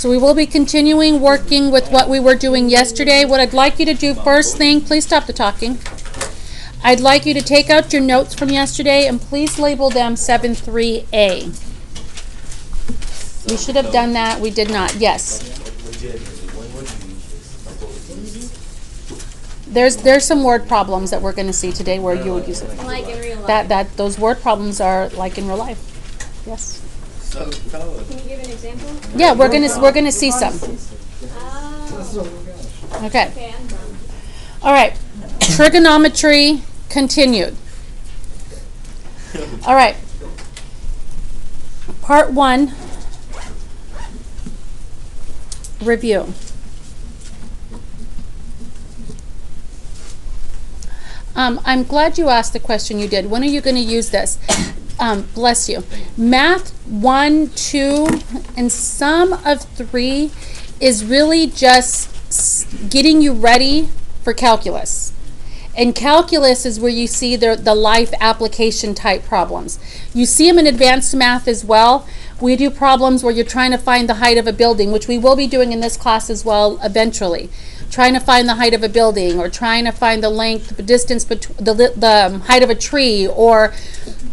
So we will be continuing working with what we were doing yesterday. What I'd like you to do first thing, please stop the talking. I'd like you to take out your notes from yesterday and please label them 7-3A. We should have done that. We did not. Yes. There's some word problems that we're going to see today where you would use it. Like in real life. Those word problems are like in real life. Yes. Can you give an example? Yeah, we're gonna see some. Okay. Okay, I'm done. All right. Trigonometry continued. All right. Part 1. Review. I'm glad you asked the question you did. When are you going to use this? Bless you. Math 1, 2, and some of 3 is really just getting you ready for calculus. And calculus is where you see the life application type problems. You see them in advanced math as well. We do problems where you're trying to find the height of a building, which we will be doing in this class as well eventually. Trying to find the height of a building, or trying to find the length, the distance between the height of a tree, or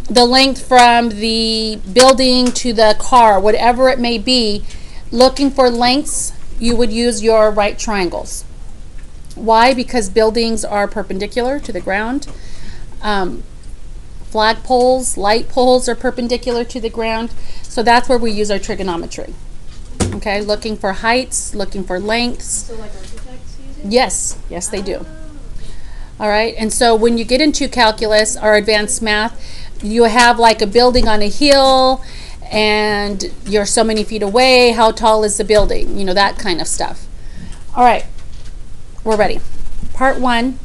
the length from the building to the car, whatever it may be. Looking for lengths, you would use your right triangles. Why? Because buildings are perpendicular to the ground. Flag poles, light poles are perpendicular to the ground. So that's where we use our trigonometry. Okay, looking for heights, looking for lengths. So like architects use it? Yes, they do. All right, and so when you get into calculus or advanced math, you have like a building on a hill and you're so many feet away. How tall is the building? You know, that kind of stuff. All right, we're ready. Part 1,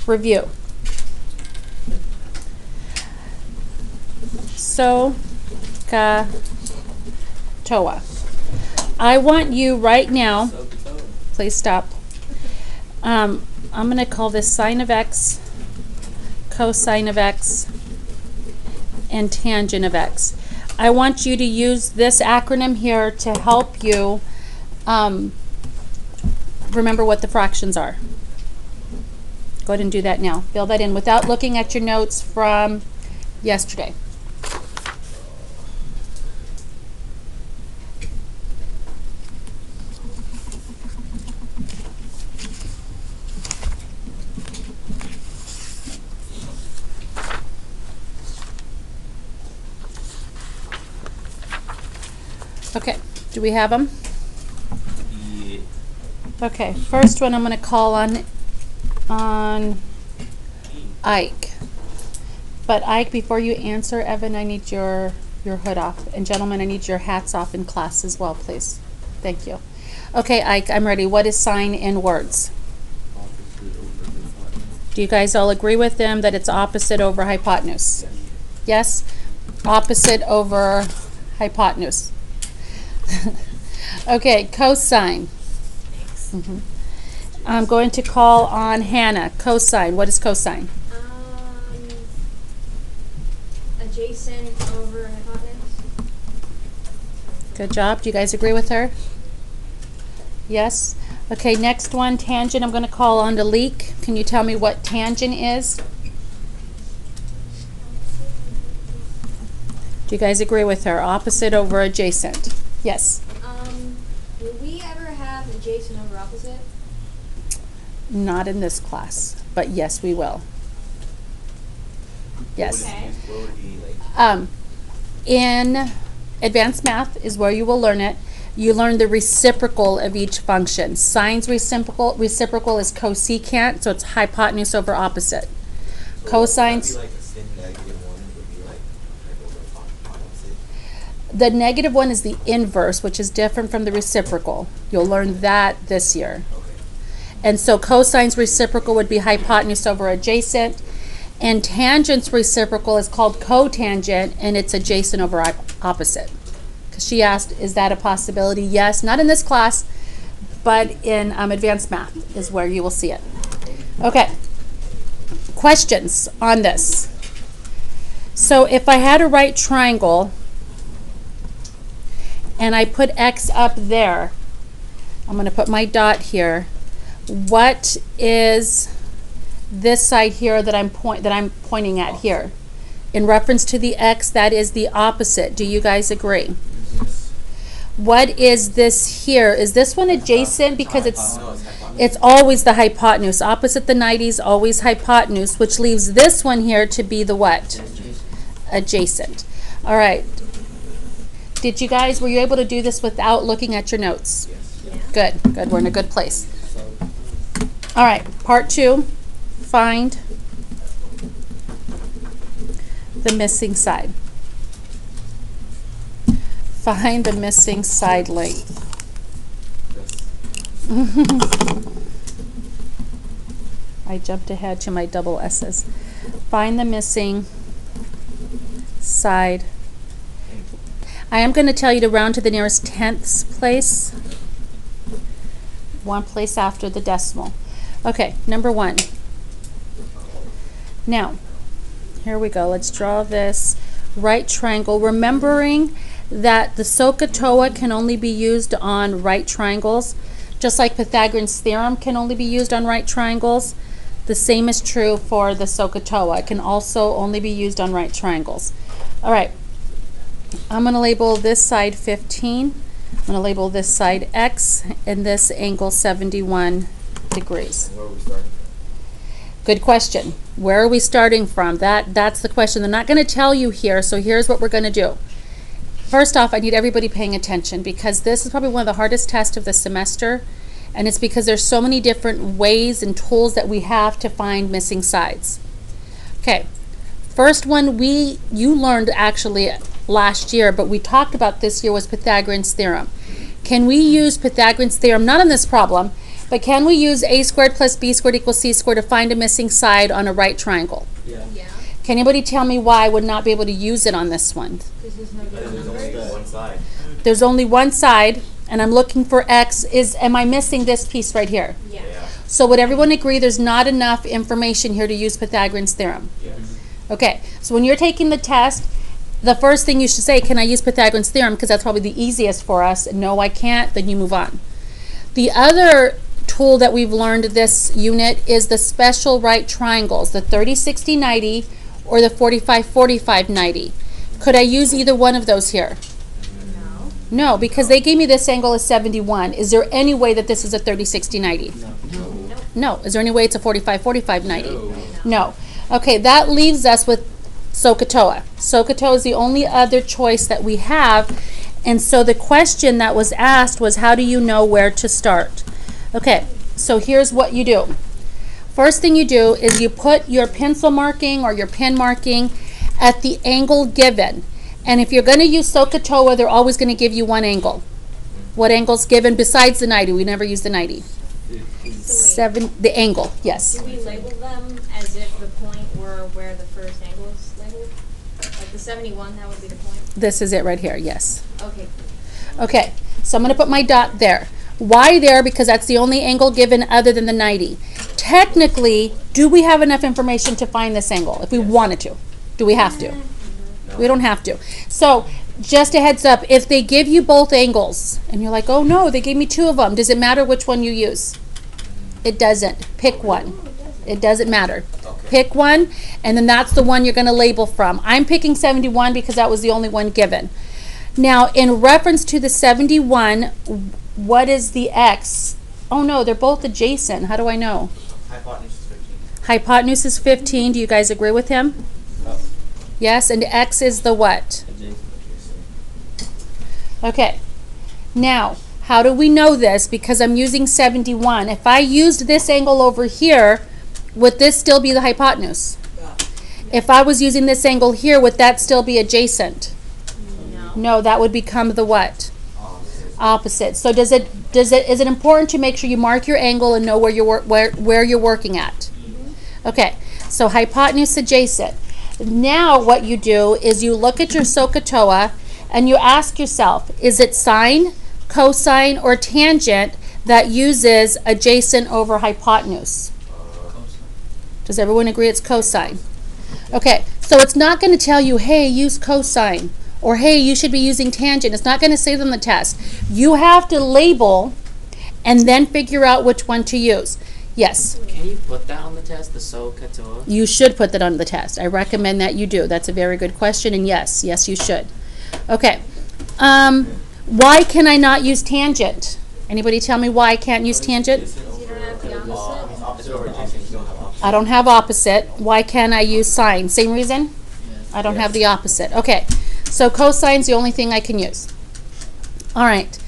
review. SOHCAHTOA. I want you right now, please stop. I'm going to call this sine of x, cosine of x, and tangent of x. I want you to use this acronym here to help you remember what the fractions are. Go ahead and do that now. Fill that in without looking at your notes from yesterday. Okay, do we have them? Yeah. Okay, first one I'm going to call on Ike. But Ike, before you answer, Evan, I need your hood off. And gentlemen, I need your hats off in class as well, please. Thank you. Okay, Ike, I'm ready. What is sine in words? Do you guys all agree with them that it's opposite over hypotenuse? Yes? Opposite over hypotenuse. Okay, cosine. I'm going to call on Hannah. Cosine. What is cosine? Adjacent over hypotenuse. Good job. Do you guys agree with her? Yes? Okay, next one, tangent. I'm going to call on Dalik. Can you tell me what tangent is? Do you guys agree with her? Opposite over adjacent. Yes? Will we ever have adjacent over opposite? Not in this class, but yes, we will. Yes. Okay. In advanced math is where you will learn it. You learn the reciprocal of each function. Sine's reciprocal is cosecant, so it's hypotenuse over opposite. So Cosines. would that be like a sin negative one would be like opposite? The negative one is the inverse, which is different from the reciprocal. You'll learn that this year. Okay. And so cosine's reciprocal would be hypotenuse over adjacent. And tangent's reciprocal is called cotangent, and it's adjacent over opposite. Because she asked, is that a possibility? Yes, not in this class, but in advanced math is where you will see it. Okay, questions on this? So if I had a right triangle and I put X up there, I'm going to put my dot here. What is this side here that I'm pointing at here? In reference to the X, that is the opposite. Do you guys agree? Yes. What is this here? Is this one adjacent? Because No, it's hypotenuse. it's always the hypotenuse. Opposite the 90s, always hypotenuse, which leaves this one here to be the what? Adjacent. All right. Did you guys, were you able to do this without looking at your notes? Yes. Good, good. We're in a good place. All right, part 2, find the missing side. Find the missing side length. I jumped ahead to my double S's. Find the missing side. I am going to tell you to round to the nearest tenths place. One place after the decimal. Okay, number 1. Now, here we go. Let's draw this right triangle. Remembering that the SOHCAHTOA can only be used on right triangles, just like Pythagorean's theorem can only be used on right triangles. The same is true for the SOHCAHTOA. It can also only be used on right triangles. All right, I'm going to label this side 15. I'm going to label this side X and this angle 71 degrees. Where are we starting from? Good question. Where are we starting from? That's the question. They're not going to tell you here, so here's what we're going to do. First off, I need everybody paying attention because this is probably one of the hardest tests of the semester, and it's because there's so many different ways and tools that we have to find missing sides. Okay, first one you learned actually last year, but we talked about this year was Pythagorean's theorem. Can we use Pythagorean's theorem, not on this problem, but can we use a squared plus b squared equals c squared to find a missing side on a right triangle? Yeah. Yeah. Can anybody tell me why I would not be able to use it on this one? Because there's no Because good there's only numbers. one side. There's only one side, and I'm looking for X. Am I missing this piece right here? Yeah. Yeah. So would everyone agree there's not enough information here to use Pythagorean's theorem? Yes. Okay, so when you're taking the test, the first thing you should say, can I use Pythagorean's theorem? Because that's probably the easiest for us. No, I can't, then you move on. The other tool that we've learned this unit is the special right triangles, the 30, 60, 90, or the 45, 45, 90. Could I use either one of those here? No. No, because they gave me this angle as 71. Is there any way that this is a 30, 60, 90? No. Is there any way it's a 45, 45, 90? No. Okay, that leaves us with SOHCAHTOA. SOHCAHTOA is the only other choice that we have. And so the question that was asked was, how do you know where to start? Okay, so here's what you do. First thing you do is you put your pencil marking or your pen marking at the angle given. And if you're going to use SOHCAHTOA, they're always going to give you one angle. What angle's given besides the 90? We never use the 90. The angle, yes. Do we label them as if the point were where the first angle is labeled? Like the 71, that would be the point? This is it right here, yes. Okay. Okay, so I'm going to put my dot there. Why there? Because that's the only angle given other than the 90. Technically, do we have enough information to find this angle if we wanted to? Do we have to? No. We don't have to. So, just a heads up, if they give you both angles, and you're like, oh no, they gave me 2 of them, does it matter which one you use? It doesn't. Pick one. It doesn't matter. Okay. Pick one, and then that's the one you're going to label from. I'm picking 71 because that was the only one given. Now, in reference to the 71, what is the X? Oh no, they're both adjacent. How do I know? Hypotenuse is 15. Hypotenuse is 15. Do you guys agree with him? Oh. Yes, and X is the what? Adjacent. Okay. Now, how do we know this? Because I'm using 71. If I used this angle over here, would this still be the hypotenuse? If I was using this angle here, would that still be adjacent? No. No, that would become the what? Opposite. Opposite. So is it important to make sure you mark your angle and know where you're working at? Okay. So hypotenuse adjacent. Now what you do is you look at your SOHCAHTOA and you ask yourself, is it sine, cosine, or tangent that uses adjacent over hypotenuse? Does everyone agree it's cosine? Okay, so it's not going to tell you, hey, use cosine or hey, you should be using tangent. It's not going to say it on the test. You have to label and then figure out which one to use. Yes, Can you put that on the test, the SOHCAHTOA? you should put that on the test. I recommend that you do. That's a very good question, and yes, you should. Okay. Why can I not use tangent? Anybody tell me why I can't use tangent? Because you don't have the opposite. It's over adjacent, you don't have opposite. I don't have opposite. Why can't I use sine? Same reason? I don't have the opposite. Okay, so cosine's the only thing I can use. All right,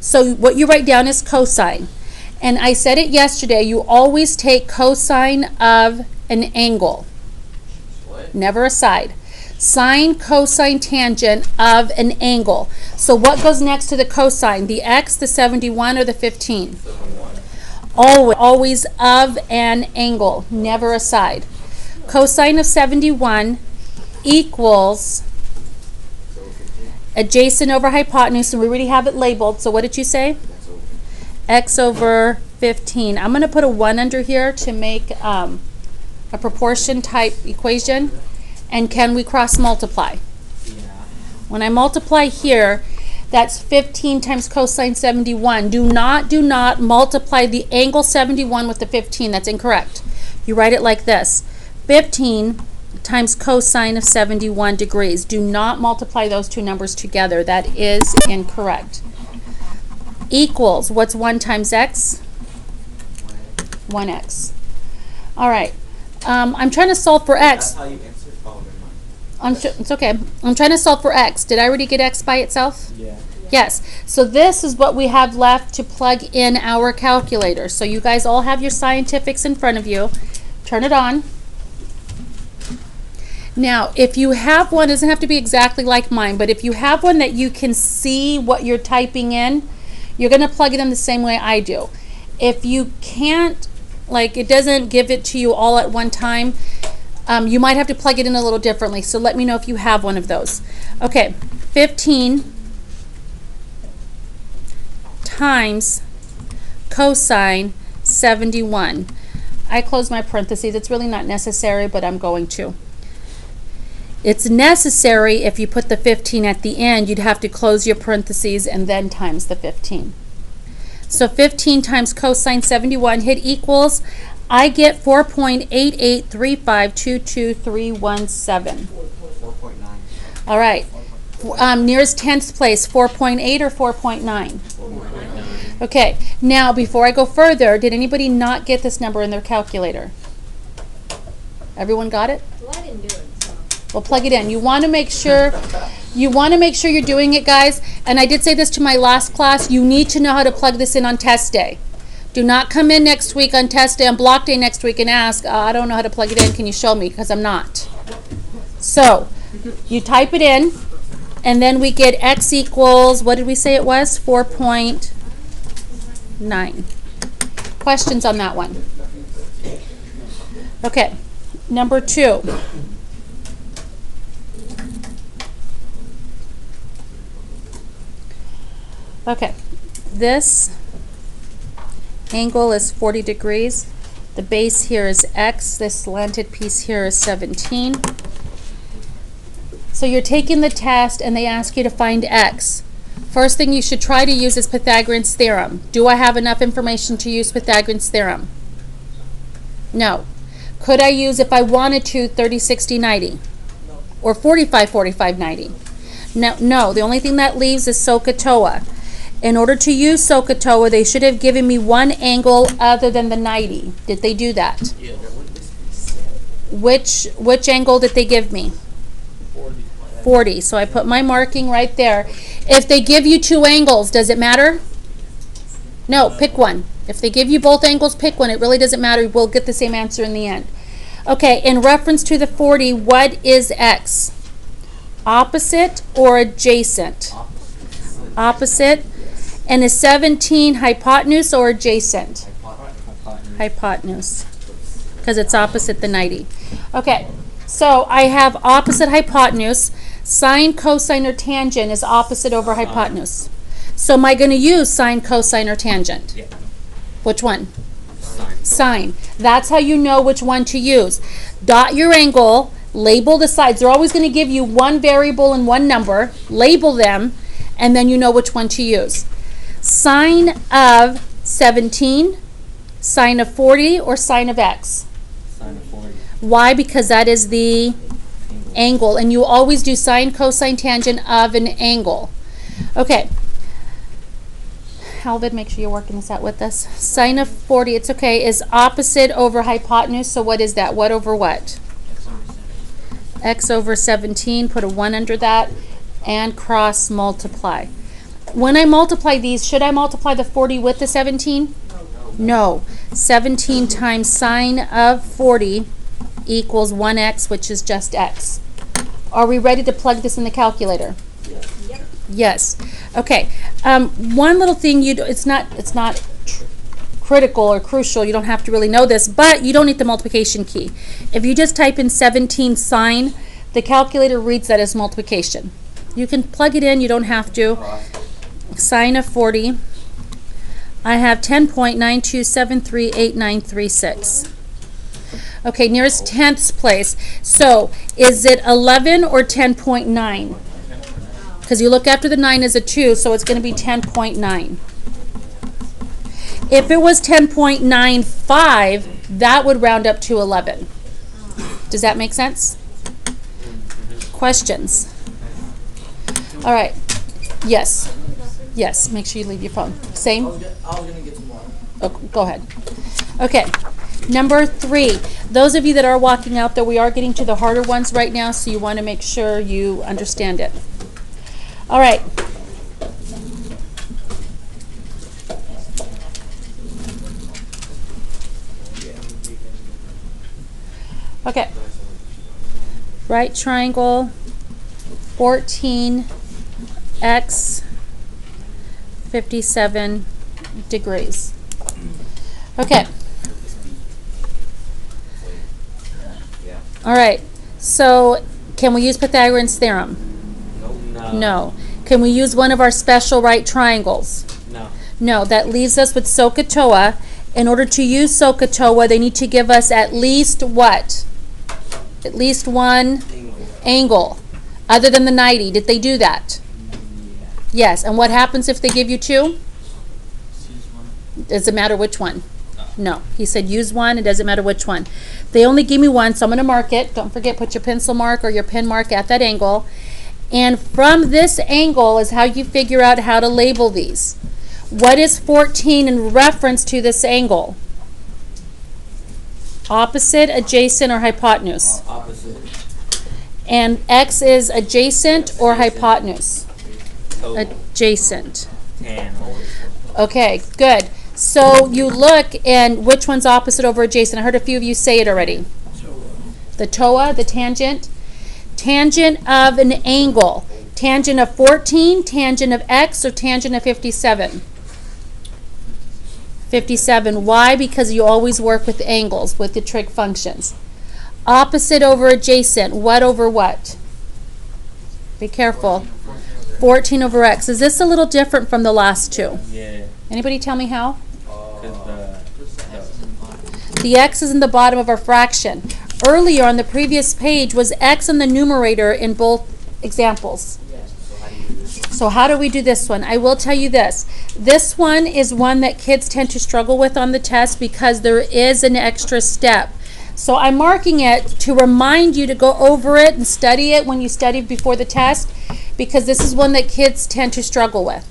so what you write down is cosine. And I said it yesterday, you always take cosine of an angle, What? never a side. Sine, cosine, tangent of an angle. So what goes next to the cosine? The x, the 71, or the 15? Always of an angle, never a side. Cosine of 71 equals adjacent over hypotenuse, and we already have it labeled. So what did you say? X over 15. I'm going to put a 1 under here to make a proportion type equation. And can we cross multiply? Yeah. When I multiply here, that's 15 times cosine 71. Do not multiply the angle 71 with the 15. That's incorrect. You write it like this. 15 times cosine of 71 degrees. Do not multiply those two numbers together. That is incorrect. Equals, what's 1 times x? 1x. All right. I'm trying to solve for x. That's how you answer? Oh, never mind. It's okay. I'm trying to solve for x. Did I already get x by itself? Yeah. Yes. So this is what we have left to plug in our calculator. So you guys all have your scientifics in front of you. Turn it on. Now, if you have one, it doesn't have to be exactly like mine, but if you have one that you can see what you're typing in, you're going to plug it in the same way I do. If you can't, like it doesn't give it to you all at one time, you might have to plug it in a little differently. So let me know if you have one of those. Okay, 15 times cosine 71. I close my parentheses. It's really not necessary, but I'm going to. It's necessary if you put the 15 at the end, you'd have to close your parentheses and then times the 15. So 15 times cosine 71, hit equals. I get 4.8835222317. 4.9. All right. Nearest 10th place, 4.8 or 4.9? Okay. Now, before I go further, did anybody not get this number in their calculator? Everyone got it? Well, I didn't do it, so. Well, plug it in. You want to make sure you're doing it, guys. And I did say this to my last class. You need to know how to plug this in on test day. Do not come in next week on test day, on block day next week and ask, I don't know how to plug it in. Can you show me? Because I'm not. So, you type it in, and then we get x equals, what did we say it was? 4.9. Questions on that one? Okay. Number 2. Okay, this angle is 40 degrees. The base here is x. This slanted piece here is 17. So you're taking the test and they ask you to find x. First thing you should try to use is Pythagorean's theorem. Do I have enough information to use Pythagorean's theorem? No. Could I use, if I wanted to, 30, 60, 90? Or 45, 45, 90? No. The only thing that leaves is SOHCAHTOA. In order to use SOHCAHTOA, they should have given me one angle other than the 90. Did they do that? Yeah. Which angle did they give me? 40. So I put my marking right there. If they give you two angles, does it matter? No, pick one. If they give you both angles, pick one. It really doesn't matter. We'll get the same answer in the end. Okay, in reference to the 40, what is x? Opposite or adjacent? Opposite. And is 17 hypotenuse or adjacent? Hypotenuse. Because it's opposite the 90. Okay, so I have opposite hypotenuse. Sine, cosine, or tangent is opposite over hypotenuse. So am I going to use sine, cosine, or tangent? Yeah. Which one? Sine. Sine. That's how you know which one to use. Dot your angle, Label the sides. They're always going to give you one variable and one number. Label them, and then you know which one to use. Sine of 17, sine of 40, or sine of x? Sine of 40. Why? Because that is the angle, and you always do sine, cosine, tangent of an angle. Okay. Alvin, make sure you're working this out with us. Sine of 40, it's okay, is opposite over hypotenuse, so what is that? What over what? X over 17, put a 1 under that, and cross multiply. When I multiply these, should I multiply the 40 with the 17? No. 17 times sine of 40 equals 1x, which is just x. Are we ready to plug this in the calculator? Yes. Okay. One little thing it's not critical or crucial. You don't have to really know this, but you don't need the multiplication key. If you just type in 17 sine, the calculator reads that as multiplication. You can plug it in. You don't have to. Sine of 40. I have 10.92738936. Okay, nearest tenths place. So, is it 11 or 10.9? Because you look after the 9 is a 2, so it's going to be 10.9. If it was 10.95, that would round up to 11. Does that make sense? Questions? All right. Yes. Yes, make sure you leave your phone. Same? I was gonna get some water. Oh, go ahead. Okay. Number 3. Those of you that are walking out there, we are getting to the harder ones right now, so you want to make sure you understand it. All right. Okay. Right triangle, 14x, 57 degrees. Okay. All right. So, can we use Pythagorean's theorem? No. Can we use one of our special right triangles? No. No, that leaves us with SOHCAHTOA. In order to use SOHCAHTOA, they need to give us at least what? At least one angle. Other than the 90. Did they do that? Yes. And what happens if they give you 2? Does it matter which one? No. He said use one. It doesn't matter which one. They only give me one, so I'm going to mark it. Don't forget, put your pencil mark or your pen mark at that angle. And from this angle is how you figure out how to label these. What is 14 in reference to this angle? Opposite, adjacent, or hypotenuse? Opposite. And x is adjacent or hypotenuse? Adjacent. Tan. Okay, good. So you look, and which one's opposite over adjacent? I heard a few of you say it already. The TOA, the tangent. Tangent of an angle. Tangent of 14, tangent of x, or tangent of 57? 57. Why? Because you always work with angles, with the trig functions. Opposite over adjacent. What over what? Be careful. 14 over x. Is this a little different from the last two? Yeah. Anybody tell me how? Because The x is in the bottom of our fraction. Earlier on the previous page was x in the numerator in both examples. So how do we do this one? I will tell you this. This one is one that kids tend to struggle with on the test because there is an extra step. So I'm marking it to remind you to go over it and study it when you study before the test, because this is one that kids tend to struggle with.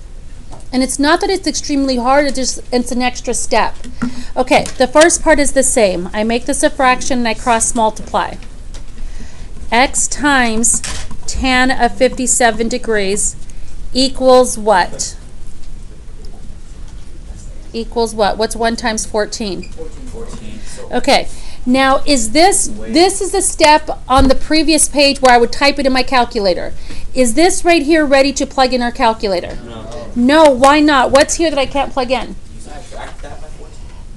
And it's not that it's extremely hard, it's an extra step. Okay, the first part is the same. I make this a fraction and I cross multiply. X times tan of 57 degrees equals what? Equals what? What's 1 times 14? 14. Okay. Now, is this is the step on the previous page where I would type it in my calculator. Is this right here ready to plug in our calculator? No. No, why not? What's here that I can't plug in?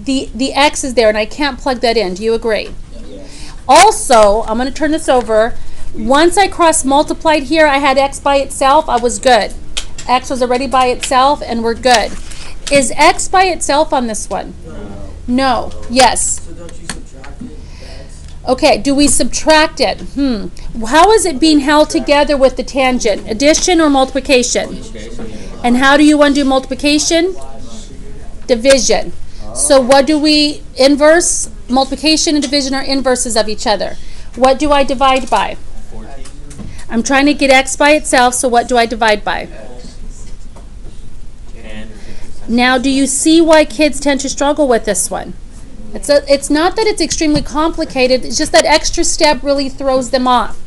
The x is there and I can't plug that in. Do you agree? Also, I'm going to turn this over. Once I cross multiplied here, I had x by itself. I was good. X was already by itself and we're good. Is x by itself on this one? No. Yes. So don't you subtract it? Okay, do we subtract it? How is it being held together with the tangent? Addition or multiplication? And how do you undo multiplication? Division. So what do we inverse? Multiplication and division are inverses of each other. What do I divide by? 14. I'm trying to get x by itself, so what do I divide by? 10. Now, do you see why kids tend to struggle with this one? It's not that it's extremely complicated, it's just that extra step really throws them off.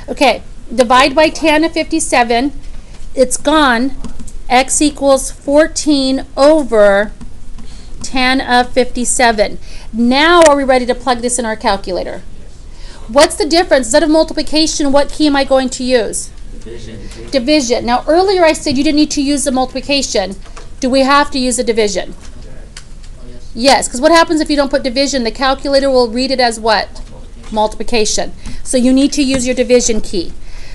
Okay, divide by tan of 57, it's gone. X equals 14 over tan of 57. Now are we ready to plug this in our calculator? What's the difference? Instead of multiplication, what key am I going to use? Division. Division. Now earlier I said you didn't need to use the multiplication. Do we have to use the division? Yes, because what happens if you don't put division? The calculator will read it as what? Multiplication. So you need to use your division key.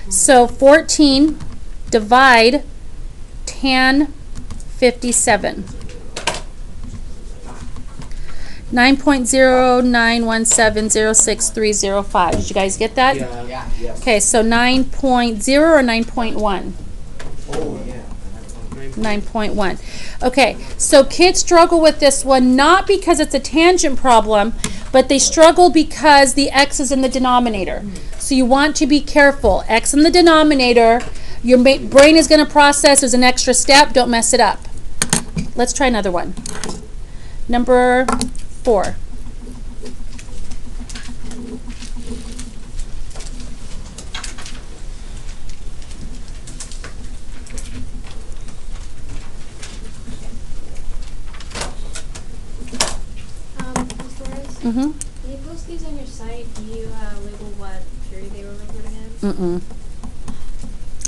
So 14 divide tan 57. 9.091706305. Did you guys get that? Yeah. Yes. Okay, so 9.0 or 9.1? Oh, yeah. 9.1. Okay, so kids struggle with this one not because it's a tangent problem, but they struggle because the x is in the denominator. So you want to be careful. X in the denominator, your brain is going to process as an extra step. Don't mess it up. Let's try another one. Number 4. Ms. Torres, Mm-hmm. when you post these on your site, do you label what period they were recording in? Mm-mm.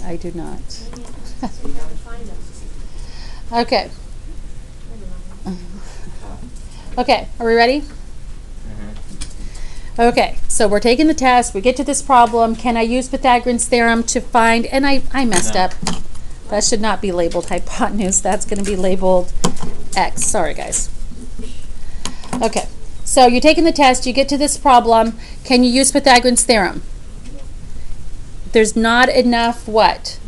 I do not. So you have to find them. Okay. Never mind. Okay, are we ready? Okay, so we're taking the test. We get to this problem. Can I use Pythagorean's theorem to find, and I messed No. up. That should not be labeled hypotenuse. That's going to be labeled x. Sorry, guys. Okay, so you're taking the test. You get to this problem. Can you use Pythagorean's theorem? There's not enough what?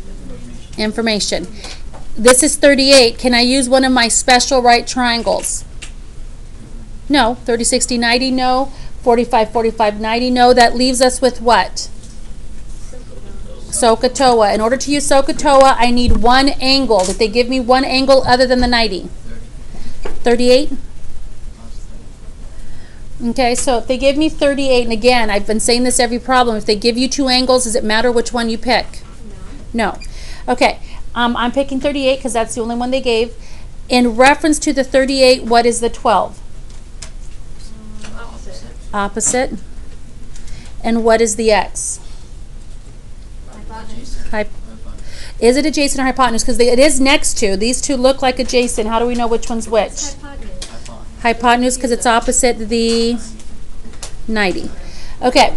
Information. This is 38. Can I use one of my special right triangles? No. 30, 60, 90, no. 45, 45, 90, no. That leaves us with what? SOHCAHTOA. In order to use SOHCAHTOA, I need one angle. Did they give me one angle other than the 90? 38? Okay, so if they give me 38, and again, I've been saying this every problem, if they give you two angles, does it matter which one you pick? No. Okay, I'm picking 38 because that's the only one they gave. In reference to the 38, what is the 12? Opposite. Opposite. And what is the x? Hypotenuse. Is it adjacent or hypotenuse? Because it is next to. These two look like adjacent. How do we know which one's which? It's hypotenuse. Hypotenuse because it's opposite the 90. Okay.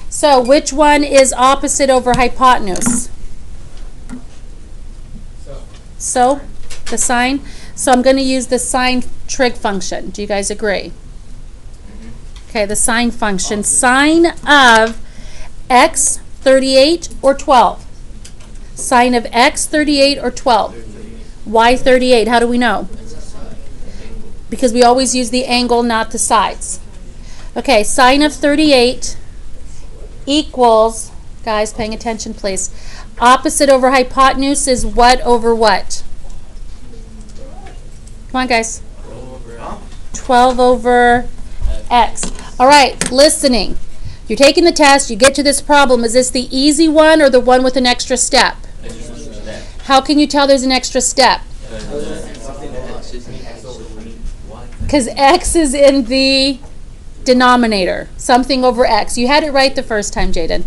So which one is opposite over hypotenuse? So, the sine. So I'm going to use the sine trig function. Do you guys agree? Okay, the sine function. Sine of x 38 or 12? Sine of x 38 or 12? Why 38? How do we know? Because we always use the angle, not the sides. Okay, sine of 38 equals, guys, paying attention please, opposite over hypotenuse is what over what? Come on, guys. 12 over x. All right, listening. You're taking the test. You get to this problem. Is this the easy one or the one with an extra step? How can you tell there's an extra step? Because x is in the denominator. Something over x. You had it right the first time, Jaden.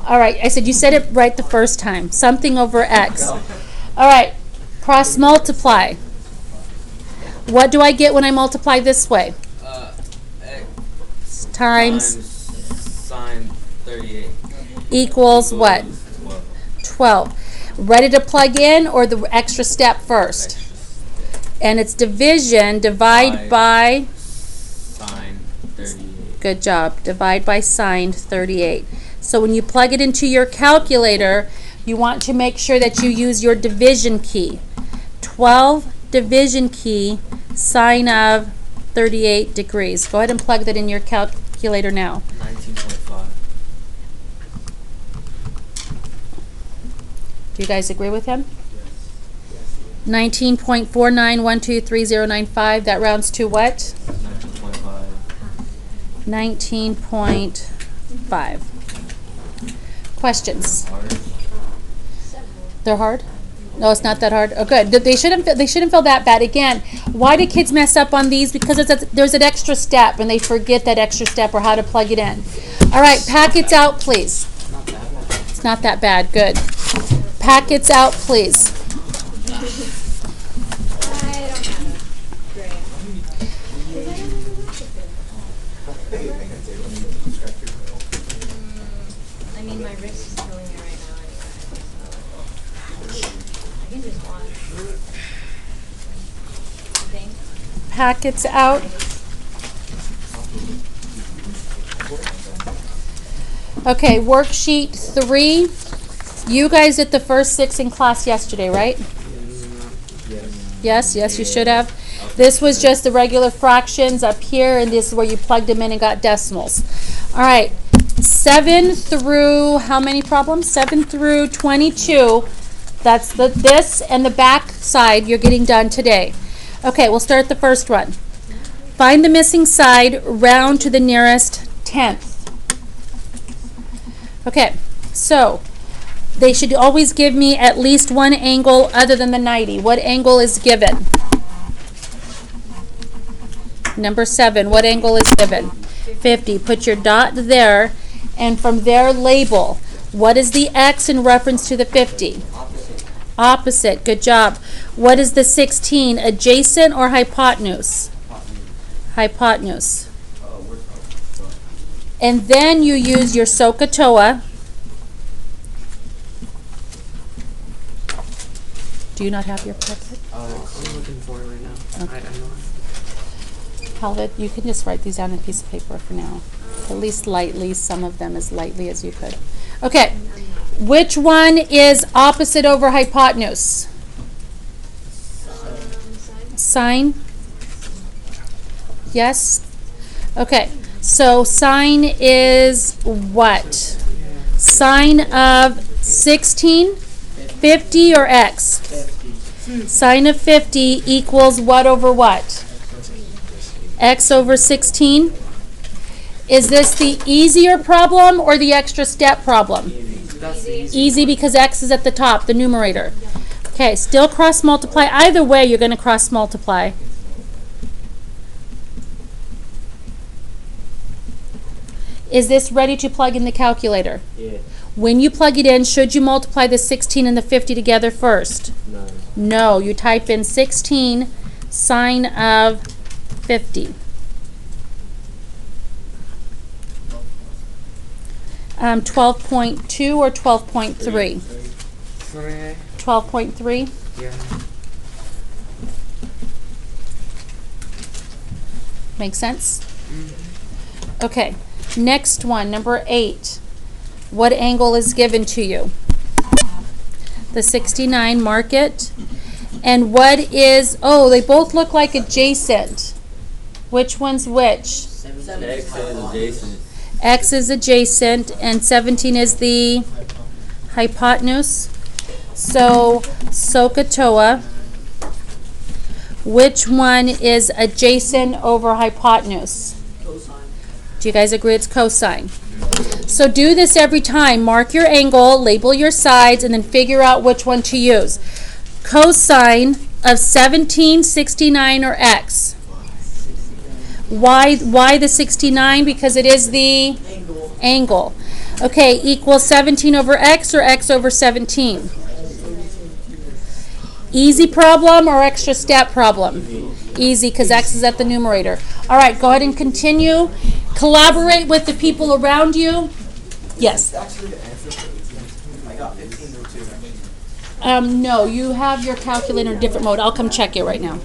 All right, I said you said it right the first time. Something over x. All right, cross multiply. What do I get when I multiply this way? X Times sine 38 equals what? 12. Ready to plug in or the extra step first? And it's division, divide by sine 38. Good job. Divide by sine 38. So when you plug it into your calculator, you want to make sure that you use your division key. 12 division key, sine of 38 degrees. Go ahead and plug that in your calculator now. 19.5. Do you guys agree with him? Yes. 19.49123095. That rounds to what? 19.5. 19.5. Questions? Hard. They're hard? No, it's not that hard. Oh, good. They shouldn't feel that bad. Again, why do kids mess up on these? Because there's an extra step, and they forget that extra step or how to plug it in. All right, packets out, please. It's not that bad. Good. Packets out, please. I don't have a grade. I mean, my wrist is killing me right now anyway, so I can just watch. I think. Packets out. Okay, worksheet 3. You guys did the first 6 in class yesterday, right? Yes, you should have. This was just the regular fractions up here, and this is where you plugged them in and got decimals. All right, 7 through, how many problems? 7 through 22. That's this and the back side you're getting done today. Okay, we'll start the first one. Find the missing side, round to the nearest tenth. Okay, so they should always give me at least one angle other than the 90. What angle is given? Number 7, what angle is given? 50. Put your dot there, and from there label. What is the x in reference to the 50? Opposite. Good job. What is the 16? Adjacent or hypotenuse? Hypotenuse. And then you use your SOHCAHTOA. Do you not have your packet? I'm looking for it right now. Okay. I know. Halvard, you can just write these down on a piece of paper for now. At least lightly, some of them as lightly as you could. Okay, which one is opposite over hypotenuse? Sine? Yes? Okay, so sine is what? Sine of 16? 50 or x? 50. Sine of 50 equals what over what? X over 16. Is this the easier problem or the extra step problem? That's the easy. Easy because x is at the top, the numerator. Okay, still cross multiply. Either way, you're going to cross multiply. Is this ready to plug in the calculator? Yeah. When you plug it in, should you multiply the 16 and the 50 together first? No. No, you type in 16 sine of 50. 12.2 or 12.3? Sorry. 12.3. Yeah. Make sense? Okay, next one, number 8. What angle is given to you? The 69, mark it. And what is, oh, they both look like adjacent. Which one's which? X is adjacent. X is adjacent and 17 is the hypotenuse. So, SOHCAHTOA, which one is adjacent over hypotenuse? Cosine. Do you guys agree it's cosine? So do this every time. Mark your angle, label your sides, and then figure out which one to use. Cosine of 17, 69, or x? Why the 69? Because it is the angle. Okay, equals 17 over x or x over 17? Easy problem or extra step problem? Easy, because x is at the numerator. All right, go ahead and continue. Collaborate with the people around you. Yes? Actually, the answer for 18. I got 15 or 2. No, you have your calculator in a different mode. I'll come check it right now.